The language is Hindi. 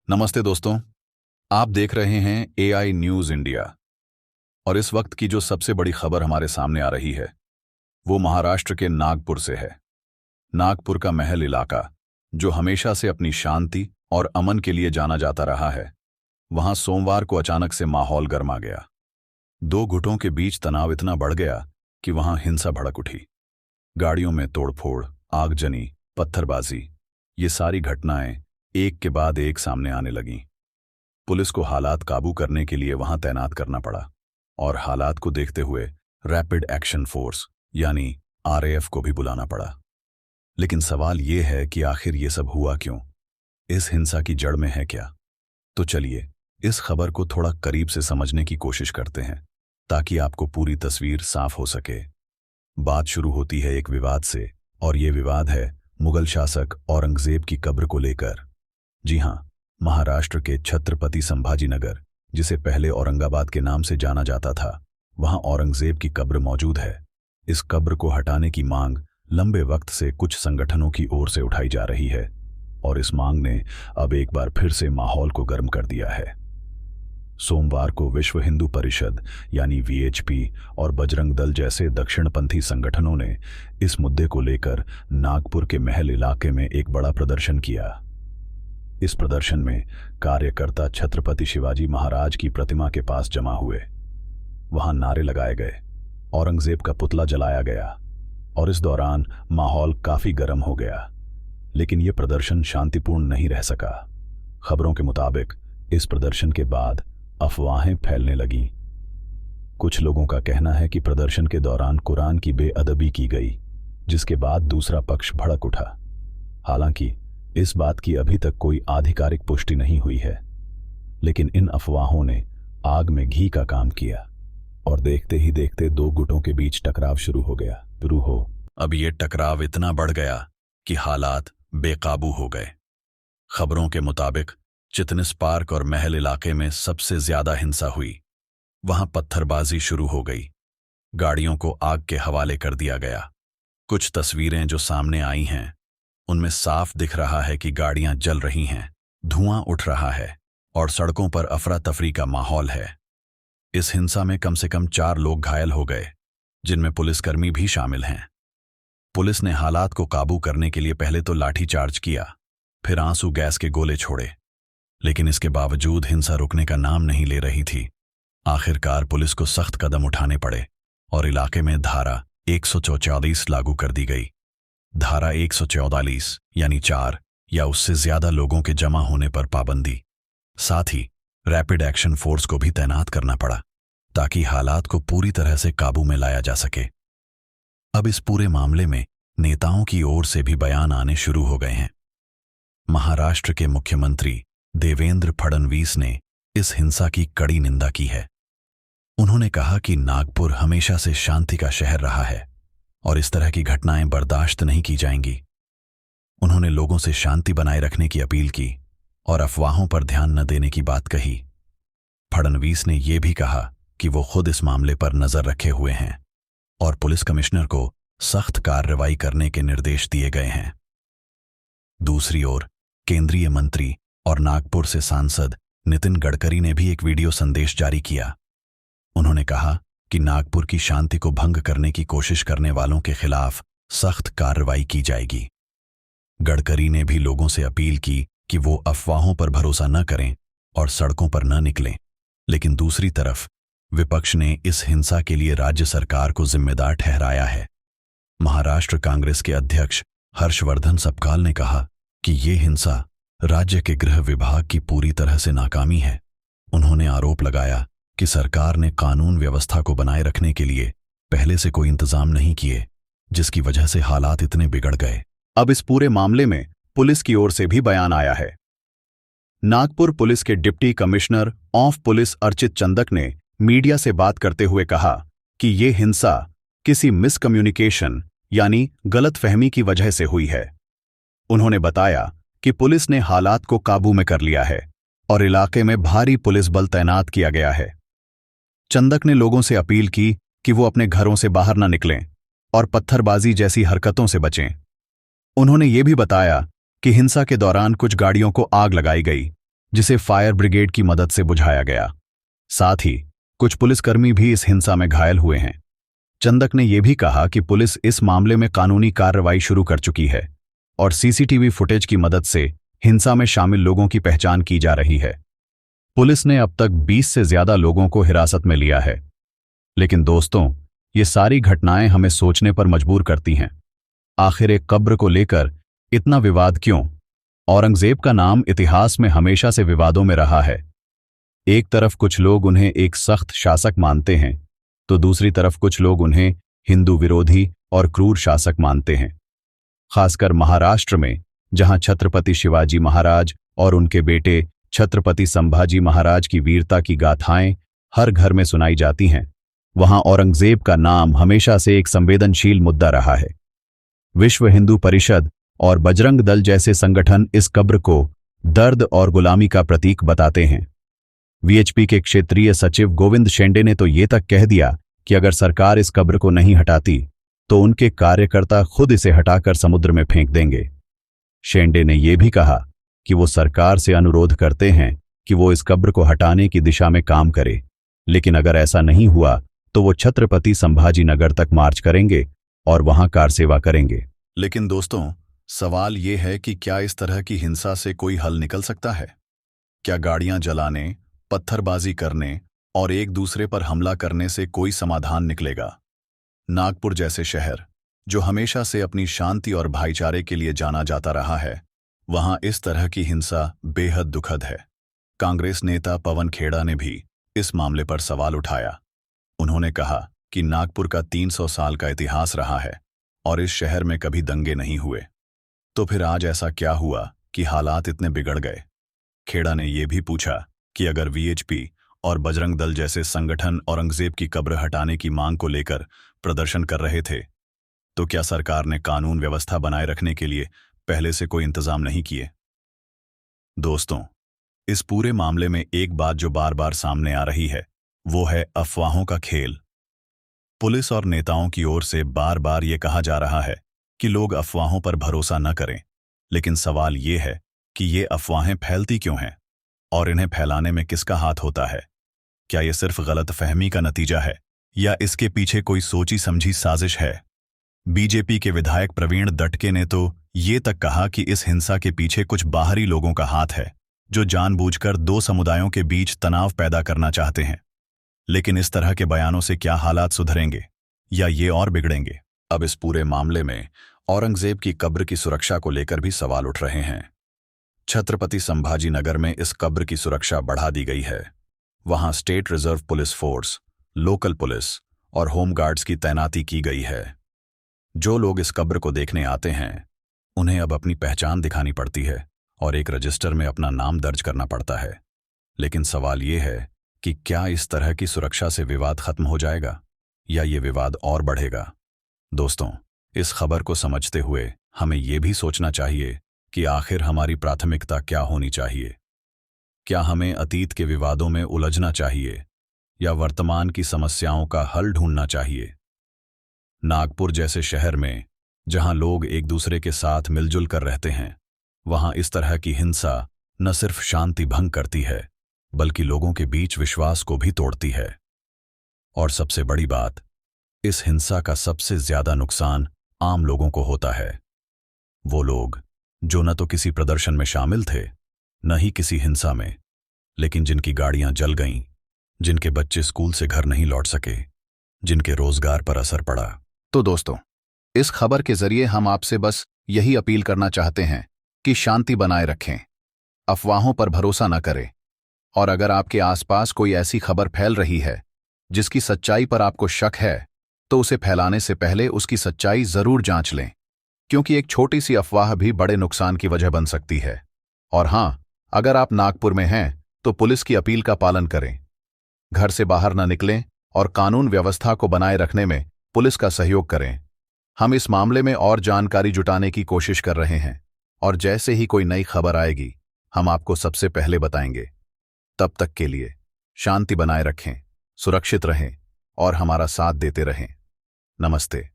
नमस्ते दोस्तों। आप देख रहे हैं एआई न्यूज़ इंडिया। और इस वक्त की जो सबसे बड़ी खबर हमारे सामने आ रही है वो महाराष्ट्र के नागपुर से है। नागपुर का महल इलाका, जो हमेशा से अपनी शांति और अमन के लिए जाना जाता रहा है, वहां सोमवार को अचानक से माहौल गर्मा गया। दो गुटों के बीच तनाव इतना बढ़ गया कि वहां हिंसा भड़क उठी। गाड़ियों में तोड़फोड़, आगजनी, पत्थरबाजी, ये सारी घटनाएं एक के बाद एक सामने आने लगीं। पुलिस को हालात काबू करने के लिए वहां तैनात करना पड़ा और हालात को देखते हुए रैपिड एक्शन फोर्स यानी आरएएफ को भी बुलाना पड़ा। लेकिन सवाल ये है कि आखिर ये सब हुआ क्यों? इस हिंसा की जड़ में है क्या? तो चलिए इस खबर को थोड़ा करीब से समझने की कोशिश करते हैं ताकि आपको पूरी तस्वीर साफ हो सके। बात शुरू होती है एक विवाद से, और ये विवाद है मुगल शासक औरंगजेब की कब्र को लेकर। जी हां, महाराष्ट्र के छत्रपति संभाजीनगर, जिसे पहले औरंगाबाद के नाम से जाना जाता था, वहां औरंगजेब की कब्र मौजूद है। इस कब्र को हटाने की मांग लंबे वक्त से कुछ संगठनों की ओर से उठाई जा रही है, और इस मांग ने अब एक बार फिर से माहौल को गर्म कर दिया है। सोमवार को विश्व हिंदू परिषद यानी वीएचपी और बजरंग दल जैसे दक्षिणपंथी संगठनों ने इस मुद्दे को लेकर नागपुर के महल इलाके में एक बड़ा प्रदर्शन किया। इस प्रदर्शन में कार्यकर्ता छत्रपति शिवाजी महाराज की प्रतिमा के पास जमा हुए। वहां नारे लगाए गए, औरंगजेब का पुतला जलाया गया, और इस दौरान माहौल काफी गर्म हो गया। लेकिन यह प्रदर्शन शांतिपूर्ण नहीं रह सका। खबरों के मुताबिक इस प्रदर्शन के बाद अफवाहें फैलने लगीं। कुछ लोगों का कहना है कि प्रदर्शन के दौरान कुरान की बेअदबी की गई, जिसके बाद दूसरा पक्ष भड़क उठा। हालांकि इस बात की अभी तक कोई आधिकारिक पुष्टि नहीं हुई है, लेकिन इन अफवाहों ने आग में घी का काम किया, और देखते ही देखते दो गुटों के बीच टकराव शुरू हो। अब ये टकराव इतना बढ़ गया कि हालात बेकाबू हो गए। खबरों के मुताबिक चितनिस पार्क और महल इलाके में सबसे ज्यादा हिंसा हुई। वहां पत्थरबाजी शुरू हो गई, गाड़ियों को आग के हवाले कर दिया गया। कुछ तस्वीरें जो सामने आई हैं उनमें साफ दिख रहा है कि गाड़ियां जल रही हैं, धुआं उठ रहा है, और सड़कों पर अफरा तफरी का माहौल है। इस हिंसा में कम से कम 4 लोग घायल हो गए, जिनमें पुलिसकर्मी भी शामिल हैं। पुलिस ने हालात को काबू करने के लिए पहले तो लाठीचार्ज किया, फिर आंसू गैस के गोले छोड़े, लेकिन इसके बावजूद हिंसा रुकने का नाम नहीं ले रही थी। आखिरकार पुलिस को सख्त कदम उठाने पड़े और इलाके में धारा 144 लागू कर दी गई। धारा 144 यानी 4 या उससे ज्यादा लोगों के जमा होने पर पाबंदी। साथ ही रैपिड एक्शन फोर्स को भी तैनात करना पड़ा ताकि हालात को पूरी तरह से काबू में लाया जा सके। अब इस पूरे मामले में नेताओं की ओर से भी बयान आने शुरू हो गए हैं। महाराष्ट्र के मुख्यमंत्री देवेंद्र फडणवीस ने इस हिंसा की कड़ी निंदा की है। उन्होंने कहा कि नागपुर हमेशा से शांति का शहर रहा है और इस तरह की घटनाएं बर्दाश्त नहीं की जाएंगी। उन्होंने लोगों से शांति बनाए रखने की अपील की और अफवाहों पर ध्यान न देने की बात कही। फडणवीस ने यह भी कहा कि वो खुद इस मामले पर नजर रखे हुए हैं और पुलिस कमिश्नर को सख्त कार्रवाई करने के निर्देश दिए गए हैं। दूसरी ओर केंद्रीय मंत्री और नागपुर से सांसद नितिन गडकरी ने भी एक वीडियो संदेश जारी किया। उन्होंने कहा कि नागपुर की शांति को भंग करने की कोशिश करने वालों के खिलाफ सख्त कार्रवाई की जाएगी। गडकरी ने भी लोगों से अपील की कि वो अफवाहों पर भरोसा न करें और सड़कों पर न निकलें। लेकिन दूसरी तरफ विपक्ष ने इस हिंसा के लिए राज्य सरकार को जिम्मेदार ठहराया है। महाराष्ट्र कांग्रेस के अध्यक्ष हर्षवर्धन सपकाल ने कहा कि ये हिंसा राज्य के गृह विभाग की पूरी तरह से नाकामी है। उन्होंने आरोप लगाया कि सरकार ने कानून व्यवस्था को बनाए रखने के लिए पहले से कोई इंतजाम नहीं किए, जिसकी वजह से हालात इतने बिगड़ गए। अब इस पूरे मामले में पुलिस की ओर से भी बयान आया है। नागपुर पुलिस के deputy commissioner of police Archit Chandak ने मीडिया से बात करते हुए कहा कि ये हिंसा किसी मिसकम्युनिकेशन यानी गलतफहमी की वजह से हुई है। उन्होंने बताया कि पुलिस ने हालात को काबू में कर लिया है और इलाके में भारी पुलिस बल तैनात किया गया है। चंदक ने लोगों से अपील की कि वो अपने घरों से बाहर न निकलें और पत्थरबाजी जैसी हरकतों से बचें। उन्होंने ये भी बताया कि हिंसा के दौरान कुछ गाड़ियों को आग लगाई गई जिसे फायर ब्रिगेड की मदद से बुझाया गया। साथ ही कुछ पुलिसकर्मी भी इस हिंसा में घायल हुए हैं। चंदक ने यह भी कहा कि पुलिस इस मामले में कानूनी कार्रवाई शुरू कर चुकी है और सीसीटीवी फुटेज की मदद से हिंसा में शामिल लोगों की पहचान की जा रही है। पुलिस ने अब तक 20 से ज्यादा लोगों को हिरासत में लिया है। लेकिन दोस्तों, ये सारी घटनाएं हमें सोचने पर मजबूर करती हैं। आखिर एक कब्र को लेकर इतना विवाद क्यों? औरंगजेब का नाम इतिहास में हमेशा से विवादों में रहा है। एक तरफ कुछ लोग उन्हें एक सख्त शासक मानते हैं, तो दूसरी तरफ कुछ लोग उन्हें हिंदू विरोधी और क्रूर शासक मानते हैं। खासकर महाराष्ट्र में, जहां छत्रपति शिवाजी महाराज और उनके बेटे छत्रपति संभाजी महाराज की वीरता की गाथाएं हर घर में सुनाई जाती हैं, वहां औरंगजेब का नाम हमेशा से एक संवेदनशील मुद्दा रहा है। विश्व हिंदू परिषद और बजरंग दल जैसे संगठन इस कब्र को दर्द और गुलामी का प्रतीक बताते हैं। वीएचपी के क्षेत्रीय सचिव गोविंद शेंडे ने तो ये तक कह दिया कि अगर सरकार इस कब्र को नहीं हटाती तो उनके कार्यकर्ता खुद इसे हटाकर समुद्र में फेंक देंगे। शेंडे ने यह भी कहा कि वो सरकार से अनुरोध करते हैं कि वो इस कब्र को हटाने की दिशा में काम करे, लेकिन अगर ऐसा नहीं हुआ तो वो छत्रपति संभाजी नगर तक मार्च करेंगे और वहां कार सेवा करेंगे। लेकिन दोस्तों, सवाल ये है कि क्या इस तरह की हिंसा से कोई हल निकल सकता है? क्या गाड़ियां जलाने, पत्थरबाजी करने और एक दूसरे पर हमला करने से कोई समाधान निकलेगा? नागपुर जैसे शहर, जो हमेशा से अपनी शांति और भाईचारे के लिए जाना जाता रहा है, वहां इस तरह की हिंसा बेहद दुखद है। कांग्रेस नेता पवन खेड़ा ने भी इस मामले पर सवाल उठाया। उन्होंने कहा कि नागपुर का 300 साल का इतिहास रहा है और इस शहर में कभी दंगे नहीं हुए, तो फिर आज ऐसा क्या हुआ कि हालात इतने बिगड़ गए? खेड़ा ने यह भी पूछा कि अगर वीएचपी और बजरंग दल जैसे संगठन औरंगजेब की कब्र हटाने की मांग को लेकर प्रदर्शन कर रहे थे, तो क्या सरकार ने कानून व्यवस्था बनाए रखने के लिए पहले से कोई इंतजाम नहीं किए? दोस्तों, इस पूरे मामले में एक बात जो बार बार सामने आ रही है, वो है अफवाहों का खेल। पुलिस और नेताओं की ओर से बार बार ये कहा जा रहा है कि लोग अफवाहों पर भरोसा न करें, लेकिन सवाल ये है कि ये अफवाहें फैलती क्यों हैं और इन्हें फैलाने में किसका हाथ होता है? क्या ये सिर्फ गलतफहमी का नतीजा है या इसके पीछे कोई सोची समझी साजिश है? बीजेपी के विधायक प्रवीण दटके ने तो ये तक कहा कि इस हिंसा के पीछे कुछ बाहरी लोगों का हाथ है, जो जानबूझकर दो समुदायों के बीच तनाव पैदा करना चाहते हैं। लेकिन इस तरह के बयानों से क्या हालात सुधरेंगे या ये और बिगड़ेंगे? अब इस पूरे मामले में औरंगजेब की कब्र की सुरक्षा को लेकर भी सवाल उठ रहे हैं। छत्रपति संभाजी नगर में इस कब्र की सुरक्षा बढ़ा दी गई है। वहां state reserve police force, local police और होमगार्ड्स की तैनाती की गई है। जो लोग इस कब्र को देखने आते हैं, उन्हें अब अपनी पहचान दिखानी पड़ती है और एक रजिस्टर में अपना नाम दर्ज करना पड़ता है। लेकिन सवाल ये है कि क्या इस तरह की सुरक्षा से विवाद खत्म हो जाएगा या ये विवाद और बढ़ेगा? दोस्तों, इस खबर को समझते हुए हमें ये भी सोचना चाहिए कि आखिर हमारी प्राथमिकता क्या होनी चाहिए। क्या हमें अतीत के विवादों में उलझना चाहिए या वर्तमान की समस्याओं का हल ढूंढना चाहिए? नागपुर जैसे शहर में, जहां लोग एक दूसरे के साथ मिलजुल कर रहते हैं, वहां इस तरह की हिंसा न सिर्फ शांति भंग करती है, बल्कि लोगों के बीच विश्वास को भी तोड़ती है। और सबसे बड़ी बात, इस हिंसा का सबसे ज्यादा नुकसान आम लोगों को होता है। वो लोग जो न तो किसी प्रदर्शन में शामिल थे, न ही किसी हिंसा में, लेकिन जिनकी गाड़ियां जल गईं, जिनके बच्चे स्कूल से घर नहीं लौट सके, जिनके रोजगार पर असर पड़ा। तो दोस्तों, इस खबर के जरिए हम आपसे बस यही अपील करना चाहते हैं कि शांति बनाए रखें, अफवाहों पर भरोसा न करें, और अगर आपके आसपास कोई ऐसी खबर फैल रही है जिसकी सच्चाई पर आपको शक है, तो उसे फैलाने से पहले उसकी सच्चाई जरूर जांच लें, क्योंकि एक छोटी सी अफवाह भी बड़े नुकसान की वजह बन सकती है। और हां, अगर आप नागपुर में हैं तो पुलिस की अपील का पालन करें, घर से बाहर न निकलें और कानून व्यवस्था को बनाए रखने में पुलिस का सहयोग करें। हम इस मामले में और जानकारी जुटाने की कोशिश कर रहे हैं और जैसे ही कोई नई खबर आएगी, हम आपको सबसे पहले बताएंगे। तब तक के लिए शांति बनाए रखें, सुरक्षित रहें और हमारा साथ देते रहें। नमस्ते।